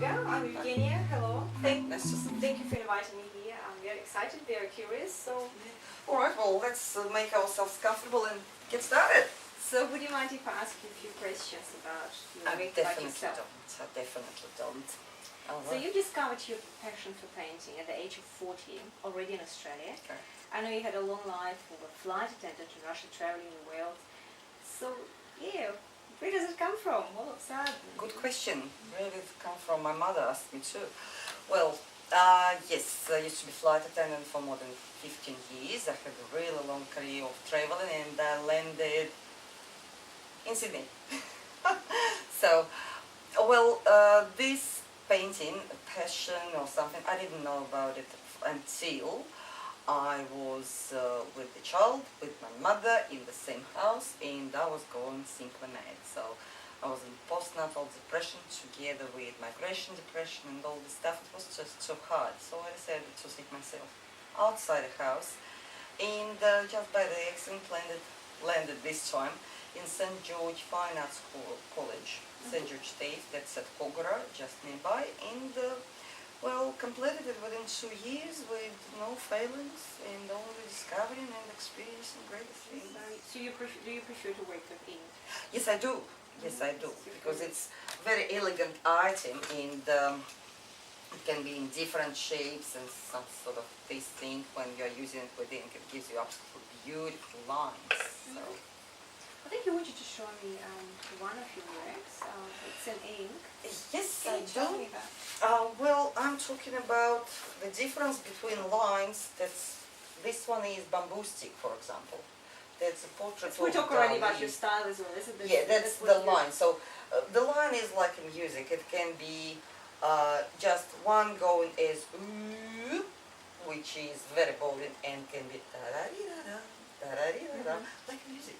Olga. I'm Evgenia. Hello. Nice to see you. Thank you for inviting me here. I'm very excited, very curious. So, All right, well, let's make ourselves comfortable and get started. would you mind if I ask you a few questions about your I work, about definitely yourself? don't. I definitely don't. All So right. you discovered your passion for painting at the age of 40, already in Australia. Okay. I know you had a long life of a flight attendant to Russia, traveling the world. So, yeah, where does it come from? All of a sudden. Good question. Where did it come from? My mother asked me too. Well, yes, I used to be flight attendant for more than 15 years. I had a really long career of traveling, and I landed in Sydney. So, well, this painting, passion or something, I didn't know about it until I was with the child, with my mother in the same house, and I was going simply mad. So I was in postnatal depression together with migration depression and all this stuff. It was just so hard. So I decided to take myself outside the house, and just by the accident landed this time in St. George Fine Arts College, St. George State, that's at Kogarah, just nearby, and well, completed it within 2 years with no failings and only discovering and experiencing great things. So do you prefer to work with ink? Yes, I do. Yes, I do, because it's a very elegant item, and it can be in different shapes and some sort of this thing. When you're using it with ink, it gives you absolutely beautiful lines. So. I think you wanted to show me one of your works. It's an ink. Yes, Can I you tell do. me that? Well, I'm talking about the difference between lines. This one is bamboo stick, for example. That's a portrait We of talk already about Dali. your style as well, isn't it? Yeah, that's what the you- line. So the line is like in music. It can be just one going as ooh, which is very bold, and can be da-da-dee-da-da, da-da-dee-da-da, like music.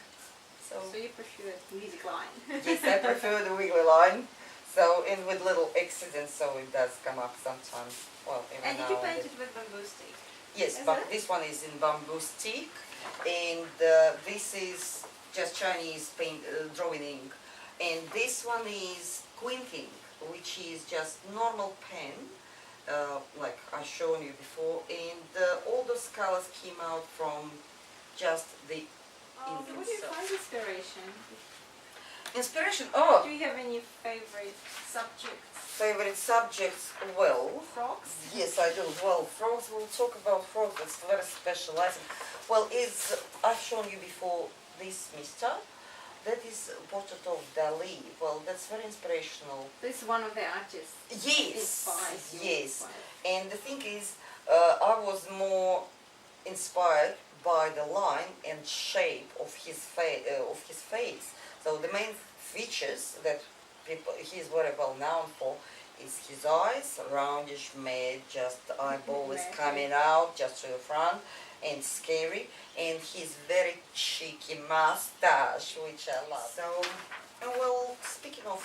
So you prefer the music line. Yes, I prefer the wiggly line. So, and with little accidents, so it does come up sometimes. Well, even And did now you and paint then. it with bamboo stick? Yes, Is but it? this one is in bamboo stick, and this is just Chinese paint drawing ink, and this one is quink ink, which is just normal pen, like I shown you before, and all those colors came out from just the Oh, ink so where do you itself. find inspiration? Inspiration. Do Oh, you have any favorite subjects? favorite subjects. Well, Frogs? yes, I do. Well, frogs, we'll talk about frogs. It's very special item. Well, I've shown you before this mister. That is a portrait of Dali. Well, that's very inspirational. This is one of the artists. Yes, Inspires you. yes. And the thing is, I was more inspired by the line and shape of his face. So the main features that he's very well known for is his eyes, roundish, mad, just the eyeball is coming out just to the front, and scary, and his very cheeky mustache, which I love. So, well, speaking of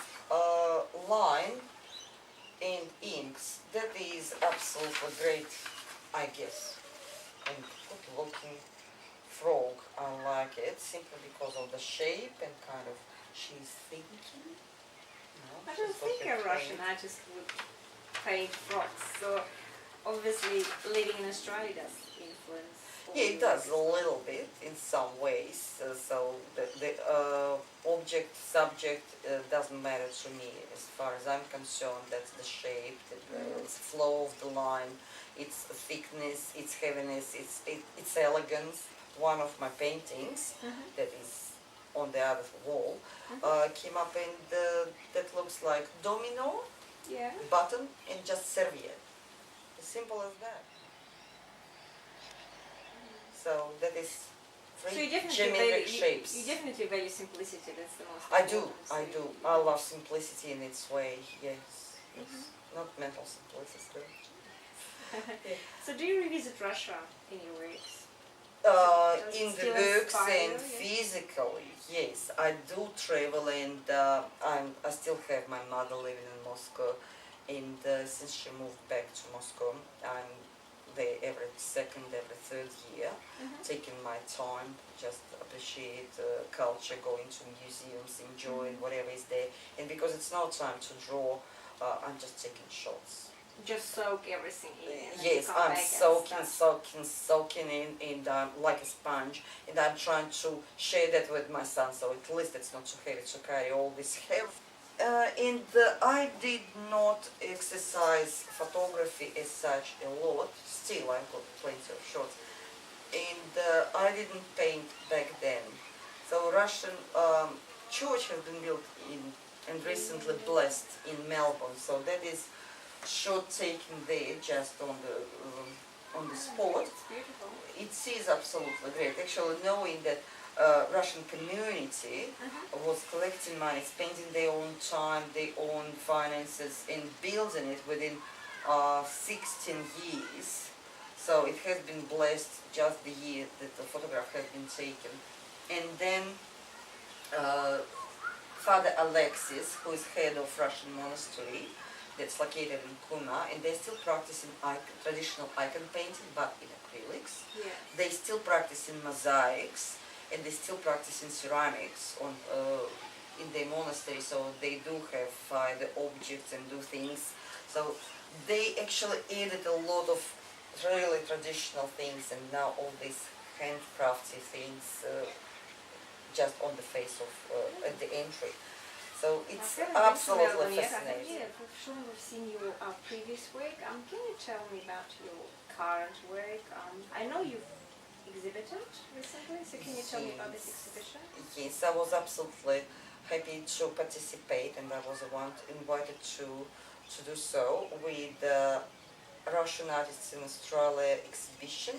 line and inks, that is absolutely great, I guess. And good-looking frog, I like it simply because of the shape and kind of she's thinking. I don't think a Russian artist would paint frogs, so obviously living in Australia does influence. all Yeah, it your does a works. little bit in some ways. So the object, subject doesn't matter to me as far as I'm concerned. That's the shape, the flow of the line, its thickness, its heaviness, its elegance. One of my paintings that is on the other wall came up, and that looks like domino, Yeah. button, and just serviette. As simple as that. So that is So three you definitely geometric shapes. you definitely value simplicity. That's the most. I do, important. So I do. I love simplicity in its way, yes. Not mental simplicity. So do you revisit Russia in your works? Does it In the still books inspire and you? physically, yes. I do travel, and I still have my mother living in Moscow, and since she moved back to Moscow, I'm there every second, every third year, taking my time, just appreciate culture, going to museums, enjoying whatever is there. And because it's no time to draw I'm just taking shots. Just soak everything in. And Yes, you come I'm back and soaking, start. soaking in like a sponge, and I'm trying to share that with my son, so at least it's not so heavy to carry all this hair. And I did not exercise photography as such a lot. Still, I've got plenty of shots, and I didn't paint back then. So Russian church has been built in and recently blessed in Melbourne. So that is shot taken there just on the spot. It's beautiful. It is absolutely great. Actually, knowing that Russian community was collecting money, spending their own time, their own finances, and building it within 16 years. So it has been blessed just the year that the photograph has been taken. And then Father Alexis, who is head of Russian monastery, that's located in Kuna, and they still practicing traditional icon painting, but in acrylics. Yes. They still practice in mosaics, and they still practice in ceramics in their monastery. So they do have the objects and do things. So they actually added a lot of really traditional things, and now all these handcrafty things just on the face of at the entry. So it's absolutely fascinating. Yeah, for sure we've seen your previous work. Can you tell me about your current work? I know you've exhibited recently, so can you tell me about this exhibition? Yes, I was absolutely happy to participate, and I was the one invited to do so with the Russian Artists in Australia exhibition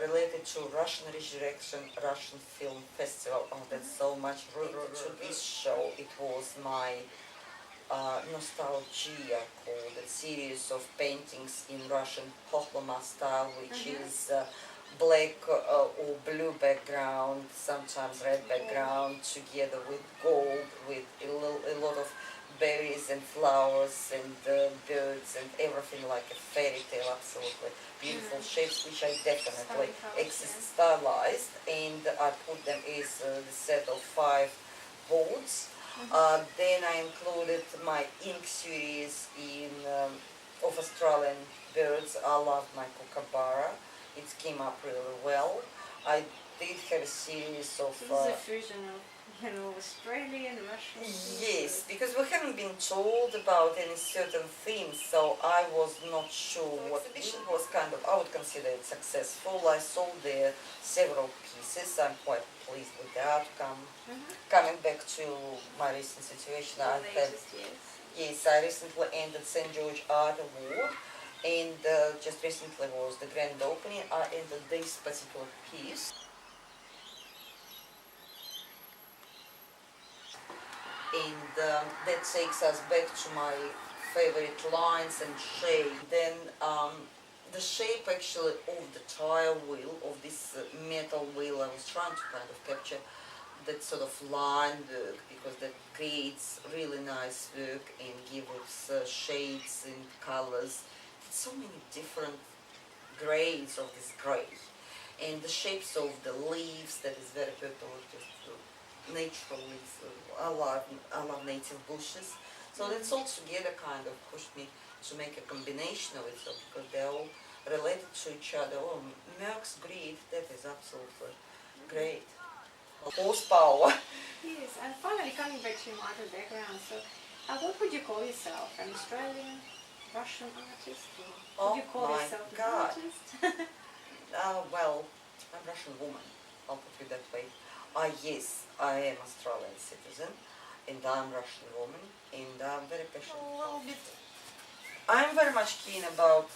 related to Russian Resurrection Russian Film Festival. Oh, that's so much related to this show. It was my nostalgia called a series of paintings in Russian Pokhloma style, which is black or blue background, sometimes red background, together with gold, with a lot of berries and flowers and birds and everything like a fairy tale. Absolutely beautiful shapes, which I definitely stylized, and I put them as the set of 5 boards. Then I included my ink series of Australian birds. I loved my kookaburra. It came up really well. I did have a series of... This is a fusion of, Australian, Russian... Yes, because we haven't been told about any certain themes, so I was not sure what exhibition was kind of... I would consider it successful. I sold there several pieces. I'm quite pleased with the outcome. Coming back to my recent situation, I recently ended St. George Art Award, and just recently was the grand opening. I ended this particular piece. And that takes us back to my favorite lines and shape. Then the shape actually of the tire wheel, of this metal wheel, I was trying to kind of capture that sort of line work, because that creates really nice work and gives shades and colors. So many different grades of this grey. And the shapes of the leaves, that is very popular, just natural leaves. I love native bushes. So that's all together kind of pushed me to make a combination of it, so because they're all related to each other. Oh, Merck's breed, that is absolutely great. Horsepower. Yes, and finally coming back to your art background, so what would you call yourself? An Australian, Russian artist? Or would you call yourself an artist? Well, I'm a Russian woman, I'll put it that way. Yes, I am Australian citizen, and I'm Russian woman, and I'm very passionate. I'm very much keen about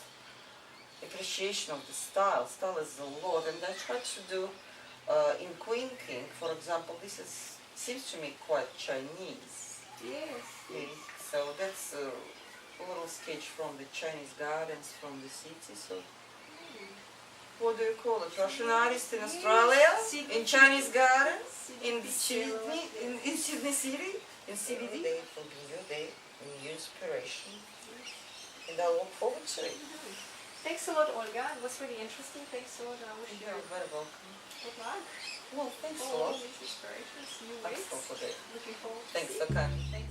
appreciation of the style. Style is a lot, and I try to do in Queen King, for example, this seems to me quite Chinese. Yes. So that's a little sketch from the Chinese gardens from the city. So what do you call it? Russian artist in Australia, in Chinese gardens, in Sydney, in Sydney City, in CBD. Day will be your day, new inspiration, and I look forward to it. Thanks a lot, Olga. It was really interesting. Thanks a lot. I wish you You're very welcome. good luck. Well, thanks a All lot. these inspirations, new I'm ways. so for that. Looking forward to Thanks see. for coming. Thank